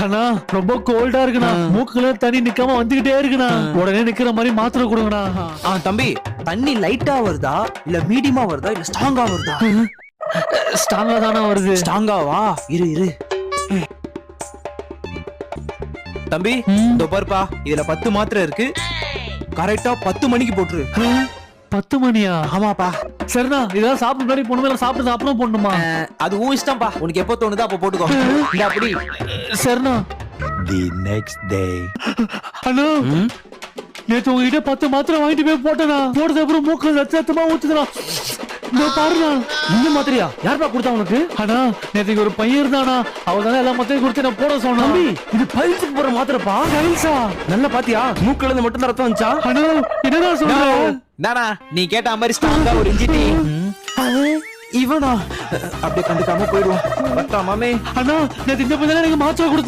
அண்ணா ரொம்ப கோல்டா இருக்குண்ணா. மூக்குல தண்ணி நிக்காம வந்துகிட்டே இருக்குண்ணா. உடனே நிக்கிற மாதிரி மாத்திரை கொடுங்கண்ணா. தம்பி, தண்ணி லைட்டா வருதா இல்ல மீடியமா வருதா இல்ல ஸ்ட்ராங்கா வருதா? ஸ்ட்ராங்கா தானே வருது. ஸ்ட்ராங்காவா? இரு இரு. தம்பி, இதோ பாருப்பா, இதுல 10 மாத்திரை இருக்கு. கரெக்டா 10 மணிக்கு போட்டுரு. 10 மணியா? ஆமாப்பா. சரிண்ணா, இதெல்லாம் சாப்பிட்டு முன்னாடி போடணுமா இல்ல சாப்பிட்டு அப்புறம் போடணுமா? அது உன் இஷ்டம்ப்பா, உனக்கு எப்போ தோணுதோ அப்ப போட்டுக்கோ. இந்த அப்படி. சரிண்ணா. The next day. ஹலோ, நேத்து உங்ககிட்ட 10 மாத்திரை வாங்கிட்டு போய் போட்டேனா? போட்டது அப்புறம் மூக்கு ரத்தமா ஊத்துதுண்ணா. இந்த பாருண்ணா. இந்த மாத்திரையா? யார்ப்பா கொடுத்தா உனக்கு? அண்ணா, நேத்துக்கு ஒரு பையன் இருந்தானா, அவதான் எல்லா மாத்திரையும் கொடுத்து நான் போட சொன்னா. தம்பி, இது பைல்ஸுக்கு போற மாத்திரைப்பா. கைல்ஸா? நல்லா பாத்தியா? மூக்குல இருந்து மட்டும் தான் ரத்தம் வந்துச்சா? அண்ணா, என்னடா சொல்ற? நானா, நீ கேட்ட மாதிரி ஸ்ட்ராங்கா ஒரு இன்ஜினி. இவனா அப்படியே கண்டுக்காம போயிடுவோம். மாமே. அண்ணா, நேத்து இந்த பையன் எனக்கு மாத்திரை கொடுத்தா.